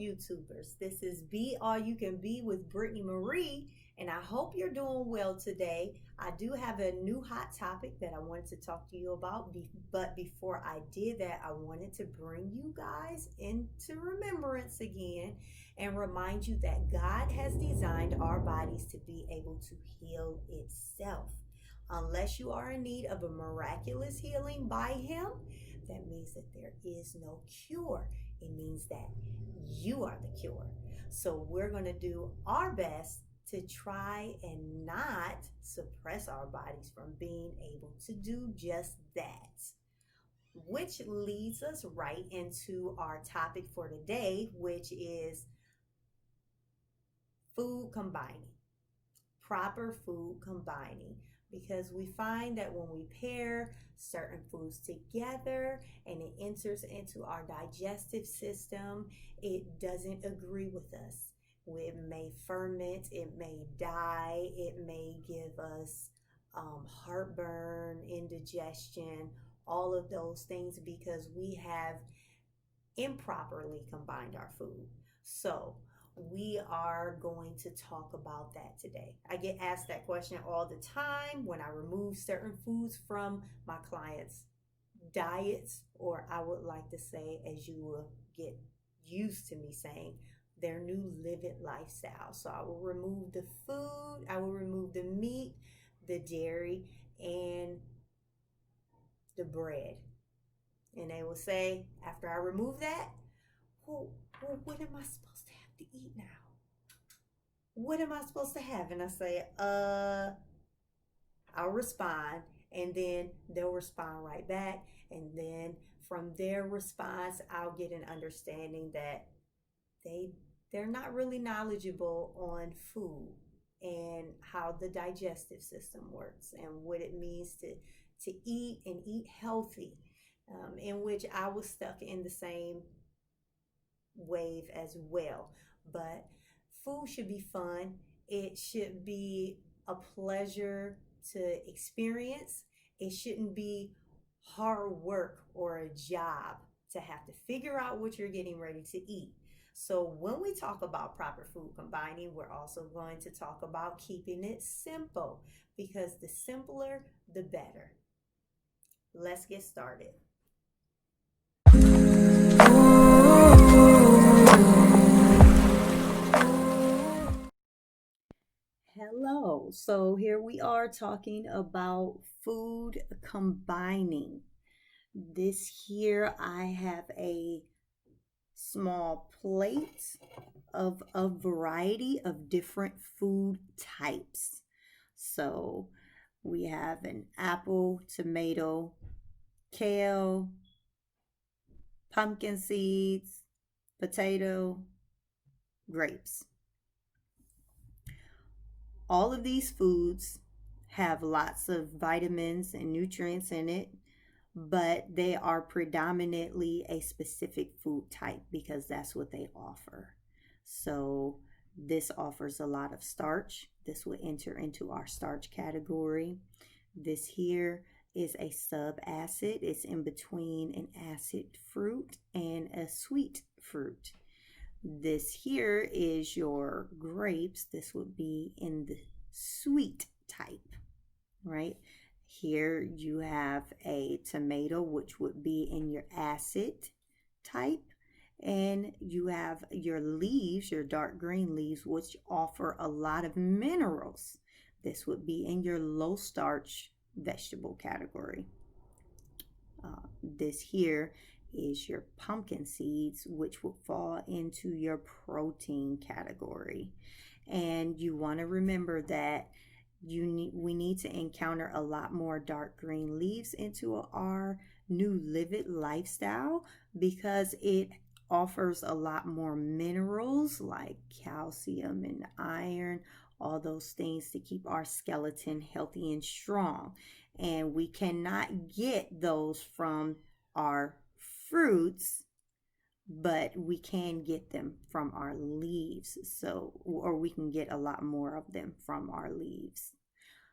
YouTubers. This is Be All You Can Be with Brittany Marie, and I hope you're doing well today. I do have a new hot topic that I wanted to talk to you about, but before I did that, I wanted to bring you guys into remembrance again and remind you that God has designed our bodies to be able to heal itself. Unless you are in need of a miraculous healing by Him, that means that there is no cure. It means that you are the cure. So we're going to do our best to try and not suppress our bodies from being able to do just that. Which leads us right into our topic for today, which is food combining, proper food combining. Because we find that when we pair certain foods together and it enters into our digestive system, it doesn't agree with us. It may ferment, it may die, it may give us heartburn, indigestion, all of those things because we have improperly combined our food. So we are going to talk about that today. I get asked that question all the time when I remove certain foods from my clients' diets, or I would like to say, as you will get used to me saying, their new live it lifestyle. So I will remove the food, I will remove the meat, the dairy, and the bread. And they will say, after I remove that, well, what am I supposed to have to eat now? What am I supposed to have? And I say, I'll respond, and then they'll respond right back. And then from their response, I'll get an understanding that they're not really knowledgeable on food and how the digestive system works and what it means to eat and eat healthy, in which I was stuck in the same wave as well. But food should be fun. It should be a pleasure to experience. It shouldn't be hard work or a job to have to figure out what you're getting ready to eat. So when we talk about proper food combining, we're also going to talk about keeping it simple, because the simpler, the better. Let's get started. Hello. So here we are talking about food combining. This here, I have a small plate of a variety of different food types. So we have an apple, tomato, kale, pumpkin seeds, potato, grapes. All of these foods have lots of vitamins and nutrients in it, but they are predominantly a specific food type because that's what they offer. So this offers a lot of starch. This will enter into our starch category. This here is a subacid. It's in between an acid fruit and a sweet fruit. This here is your grapes. This would be in the sweet type, right? Here you have a tomato, which would be in your acid type. And you have your leaves, your dark green leaves, which offer a lot of minerals. This would be in your low starch vegetable category. This here is your pumpkin seeds, which will fall into your protein category. And you want to remember that we need to encounter a lot more dark green leaves into our new Live It lifestyle, because it offers a lot more minerals like calcium and iron, all those things to keep our skeleton healthy and strong. And we cannot get those from our fruits, but we can get them from our leaves. Or we can get a lot more of them from our leaves.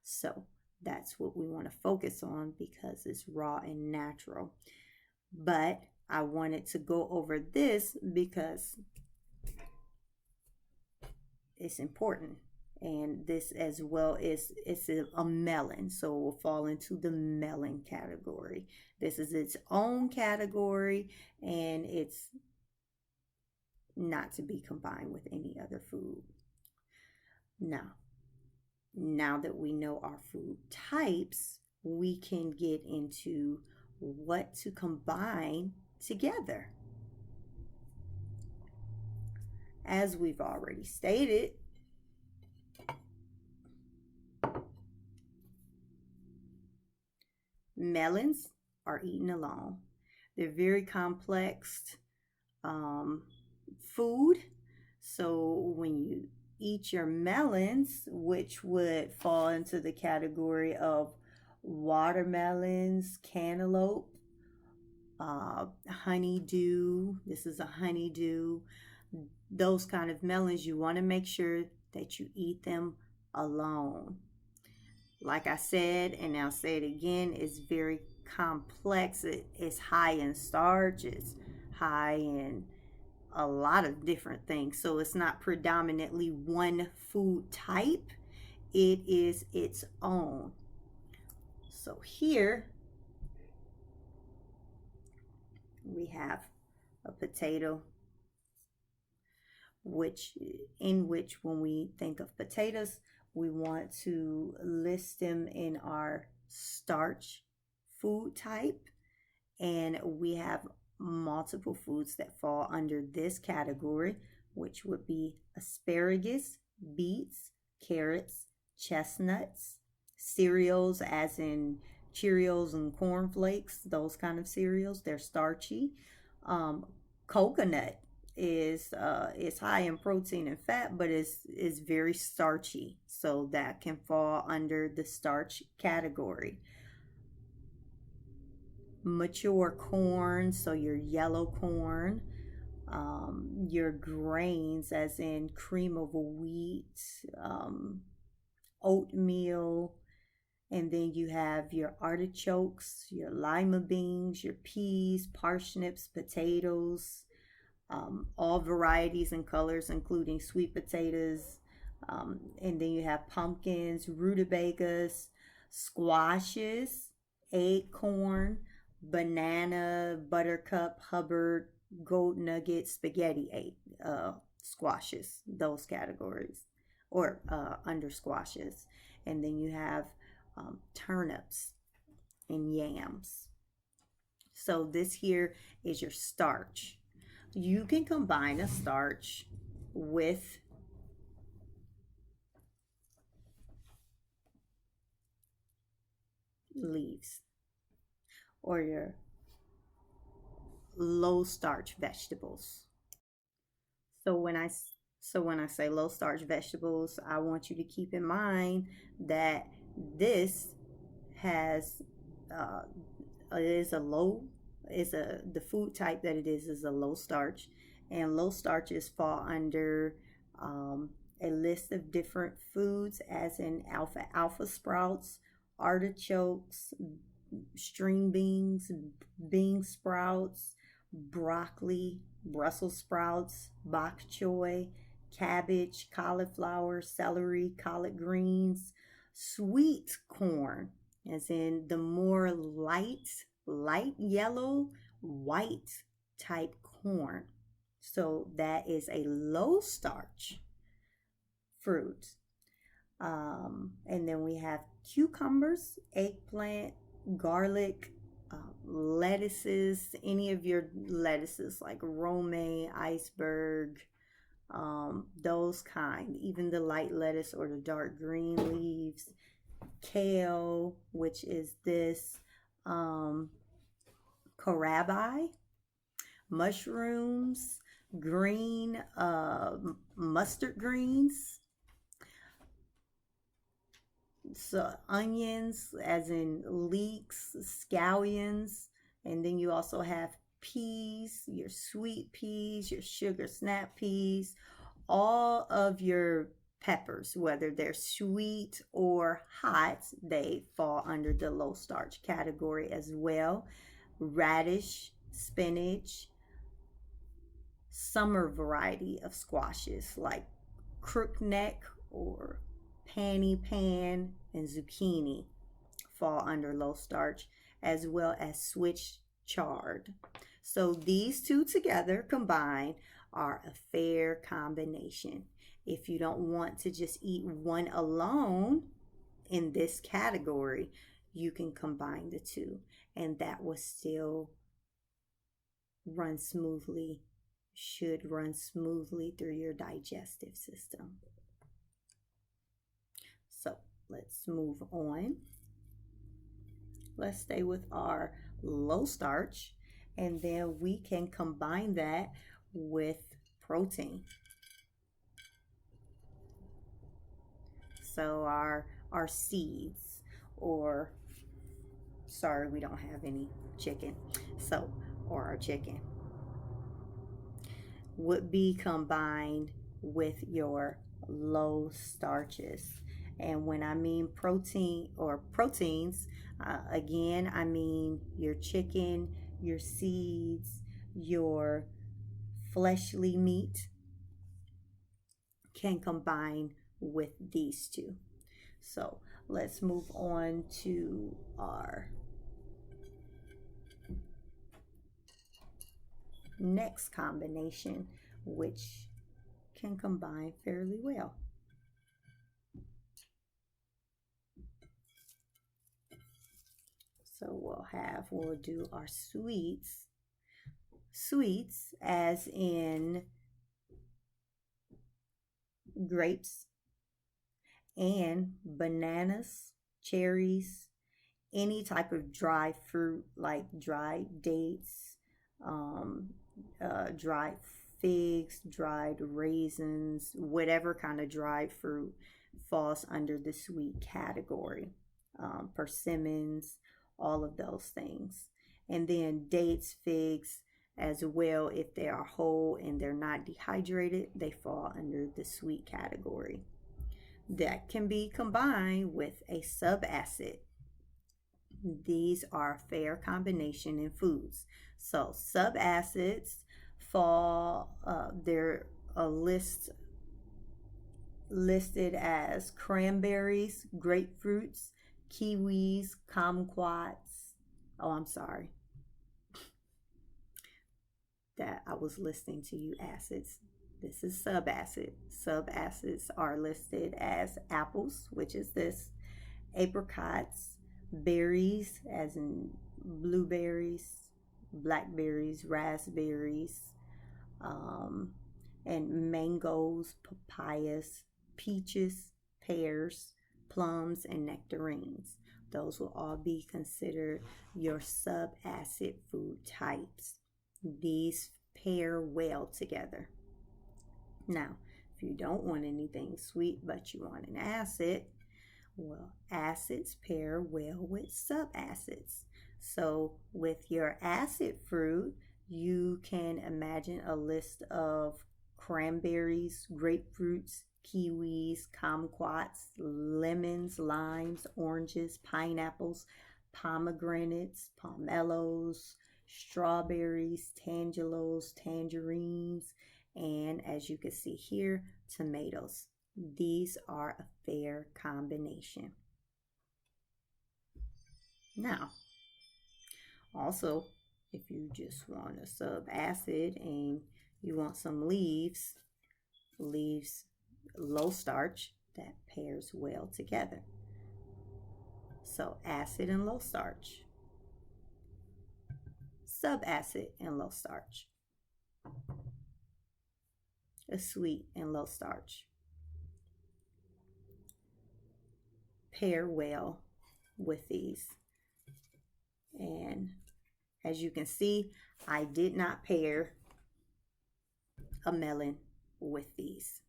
So that's what we want to focus on because it's raw and natural. But I wanted to go over this because it's important. And this as well is it's a melon, so it will fall into the melon category. This is its own category, and it's not to be combined with any other food. Now that we know our food types, we can get into what to combine together. As we've already stated, melons are eaten alone. They're very complex food. So when you eat your melons, which would fall into the category of watermelons, cantaloupe, honeydew. This is a honeydew. Those kind of melons, you want to make sure that you eat them alone. Like I said, and I'll say it again, it's very complex. It's high in starch, it's high in a lot of different things. So it's not predominantly one food type, it is its own. So here we have a potato, in which when we think of potatoes, we want to list them in our starch food type, and we have multiple foods that fall under this category, which would be asparagus, beets, carrots, chestnuts, cereals as in Cheerios and cornflakes, those kind of cereals, they're starchy. Coconut is high in protein and fat, but is very starchy, so that can fall under the starch category. Mature corn, so your yellow corn, your grains as in cream of wheat, oatmeal, and then you have your artichokes, your lima beans, your peas, parsnips, potatoes, all varieties and colors, including sweet potatoes. And then you have pumpkins, rutabagas, squashes, acorn, banana, buttercup, Hubbard, gold nugget, spaghetti squashes, those categories, or under squashes. And then you have turnips and yams. So this here is your starch. You can combine a starch with leaves or your low starch vegetables. So when I say low starch vegetables, I want you to keep in mind that this has the food type that it is a low starch, and low starches fall under a list of different foods as in alpha sprouts, artichokes, string beans, bean sprouts, broccoli, Brussels sprouts, bok choy, cabbage, cauliflower, celery, collard greens, sweet corn, as in the more light yellow, white type corn. So that is a low starch fruit. And then we have cucumbers, eggplant, garlic, lettuces, any of your lettuces like romaine, iceberg, those kind, even the light lettuce or the dark green leaves, kale, which is this, kohlrabi, mushrooms, green mustard greens, so onions as in leeks, scallions, and then you also have peas, your sweet peas, your sugar snap peas, all of your peppers, whether they're sweet or hot, they fall under the low starch category as well. Radish, spinach, summer variety of squashes like crookneck or panny pan and zucchini fall under low starch, as well as Swiss chard. So these two together combined are a fair combination. If you don't want to just eat one alone in this category, you can combine the two, and that will still run smoothly, should run smoothly through your digestive system. So let's move on. Let's stay with our low starch, and then we can combine that with protein. So our seeds, or sorry, we don't have any chicken. So, or our chicken would be combined with your low starches. And when I mean protein or proteins, again, I mean your chicken, your seeds, your fleshly meat can combine with these two. So let's move on to our next combination, which can combine fairly well. So we'll do our sweets. Sweets as in grapes and bananas, cherries, any type of dry fruit like dried dates, dried figs, dried raisins, whatever kind of dried fruit falls under the sweet category. Persimmons, all of those things. And then dates, figs as well, if they are whole and they're not dehydrated, they fall under the sweet category. That can be combined with a subacid. These are a fair combination in foods. So subacids fall, they're a listed as cranberries, grapefruits, kiwis, kumquats. Oh, I'm sorry. That I was listening to you acids. This is subacid. Subacids are listed as apples, which is this, apricots, berries, as in blueberries, blackberries, raspberries, and mangoes, papayas, peaches, pears, plums, and nectarines. Those will all be considered your subacid food types. These pair well together. Now, if you don't want anything sweet but you want an acid, well, acids pair well with subacids. So with your acid fruit, you can imagine a list of cranberries, grapefruits, kiwis, kumquats, lemons, limes, oranges, pineapples, pomegranates, pomelos, strawberries, tangelos, tangerines, and as you can see here, tomatoes. These are a fair combination. Now, also, if you just want a subacid and you want some leaves, low starch, that pairs well together. So acid and low starch, subacid and low starch, a sweet and low starch pair well with these. And as you can see, I did not pair a melon with these.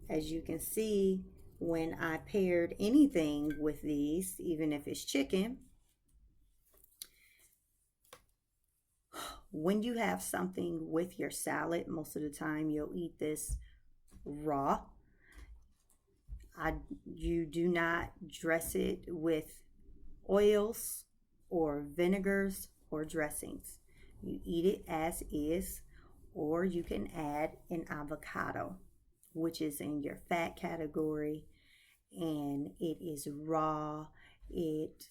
As you can see, when I paired anything with these, even if it's chicken, when you have something with your salad, most of the time you'll eat this raw. You do not dress it with oils or vinegars or dressings. You eat it as is, or you can add an avocado, which is in your fat category, and it is raw. It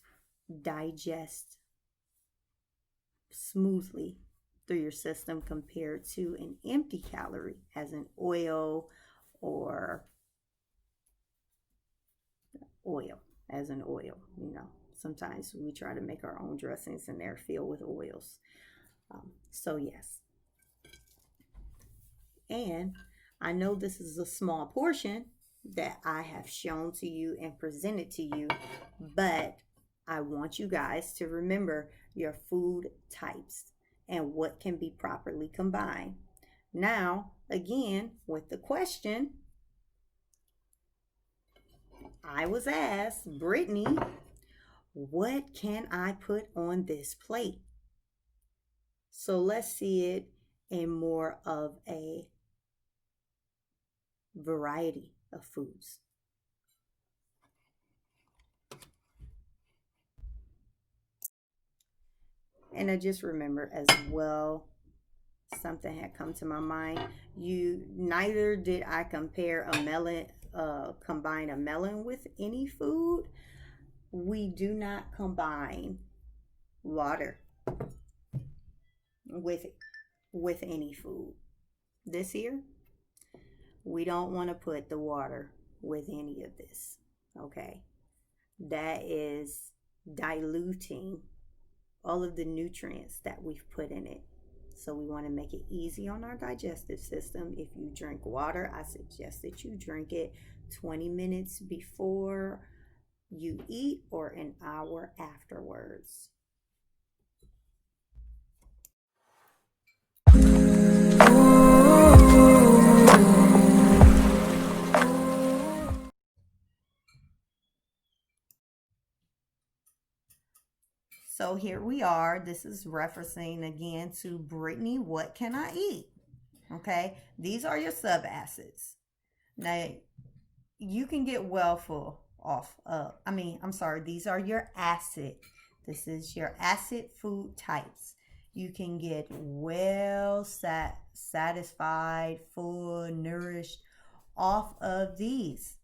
digests smoothly through your system compared to an empty calorie as an oil or oil as an oil. Sometimes we try to make our own dressings and they're filled with oils. So yes, and I know this is a small portion that I have shown to you and presented to you, but I want you guys to remember your food types and what can be properly combined. Now, again, with the question, I was asked, Brittany, what can I put on this plate? So let's see it in more of a variety of foods. And I just remember as well, something had come to my mind. Neither did I compare a melon, combine a melon with any food. We do not combine water with any food. This here, we don't want to put the water with any of this. Okay, that is diluting all of the nutrients that we've put in it. So we want to make it easy on our digestive system. If you drink water, I suggest that you drink it 20 minutes before you eat or an hour afterwards. So here we are. This is referencing again to Brittany, what can I eat? Okay, these are your subacids. Now, you can get well full off of, these are your acid. This is your acid food types. You can get well satisfied, full, nourished off of these.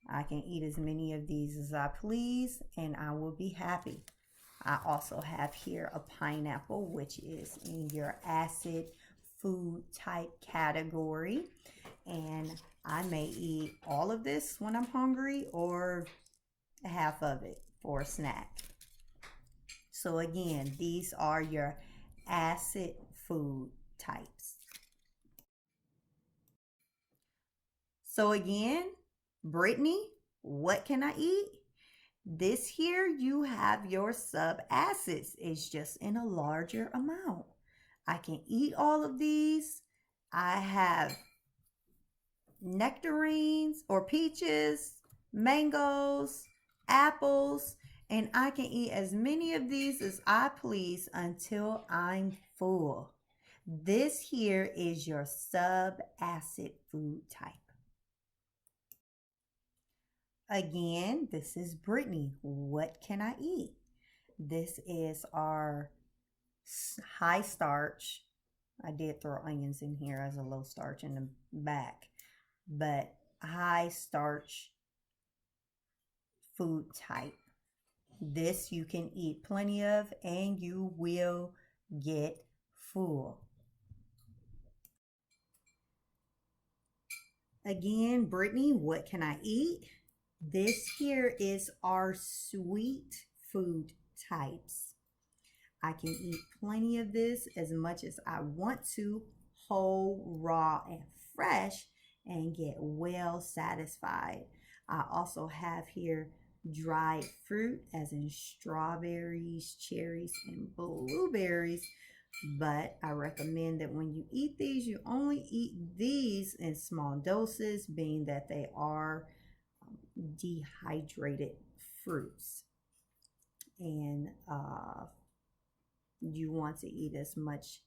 I can eat as many of these as I please and I will be happy. I also have here a pineapple, which is in your acid food type category. And I may eat all of this when I'm hungry or half of it for a snack. So again, these are your acid food types. So again, Brittany, what can I eat? This here, you have your subacids. It's just in a larger amount. I can eat all of these. I have nectarines or peaches, mangoes, apples, and I can eat as many of these as I please until I'm full. This here is your subacid food type. Again, this is Brittany. What can I eat? This is our high starch. I did throw onions in here as a low starch in the back, but high starch food type. This you can eat plenty of and you will get full. Again, Brittany, what can I eat? This here is our sweet food types. I can eat plenty of this as much as I want to, whole, raw, and fresh, and get well satisfied. I also have here dried fruit, as in strawberries, cherries, and blueberries. But I recommend that when you eat these, you only eat these in small doses, being that they are dehydrated fruits. And you want to eat as much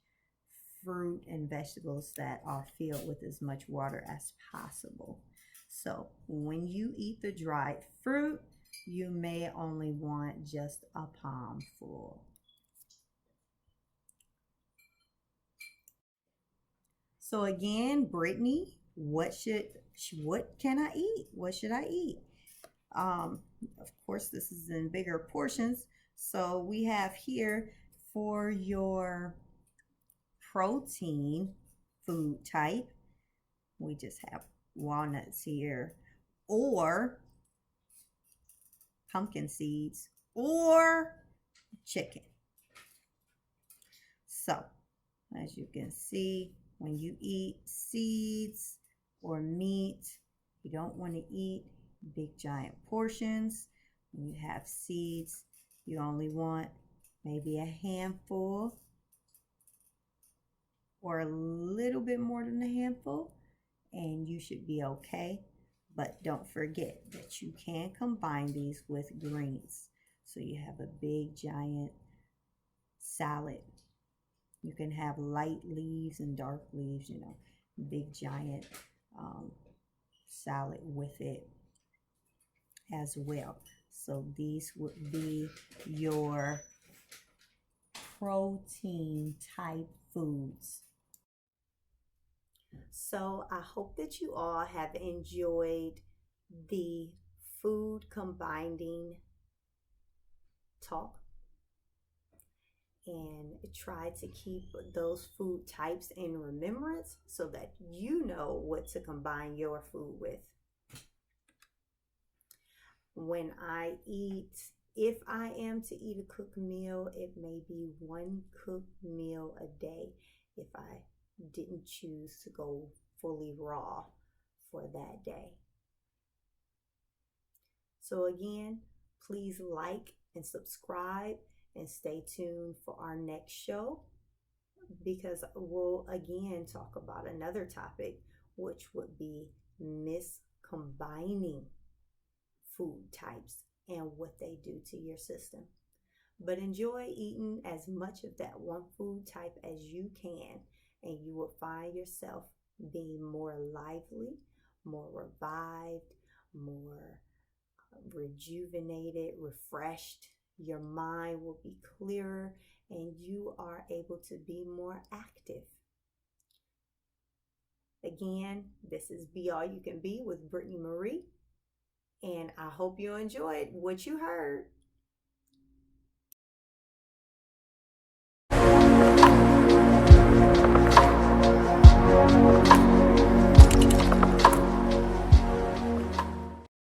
fruit and vegetables that are filled with as much water as possible. So when you eat the dried fruit, you may only want just a palm full. So again, Brittany, what can I eat? What should I eat? Of course, this is in bigger portions. So we have here for your protein food type, we just have walnuts here, or pumpkin seeds, or chicken. So, as you can see, when you eat seeds or meat, you don't want to eat big giant portions. When you have seeds, you only want maybe a handful or a little bit more than a handful, and you should be okay. But don't forget that you can combine these with greens. So you have a big giant salad. You can have light leaves and dark leaves, big giant salad with it as well. So these would be your protein type foods. So I hope that you all have enjoyed the food combining talk and try to keep those food types in remembrance so that you know what to combine your food with. When I eat, if I am to eat a cooked meal, it may be one cooked meal a day if I didn't choose to go fully raw for that day. So again, please like and subscribe and stay tuned for our next show, because we'll again talk about another topic, which would be miscombining food types and what they do to your system. But enjoy eating as much of that one food type as you can, and you will find yourself being more lively, more revived, more rejuvenated, refreshed. Your mind will be clearer and you are able to be more active. Again, this is Be All You Can Be with Brittany Marie, and I hope you enjoyed what you heard.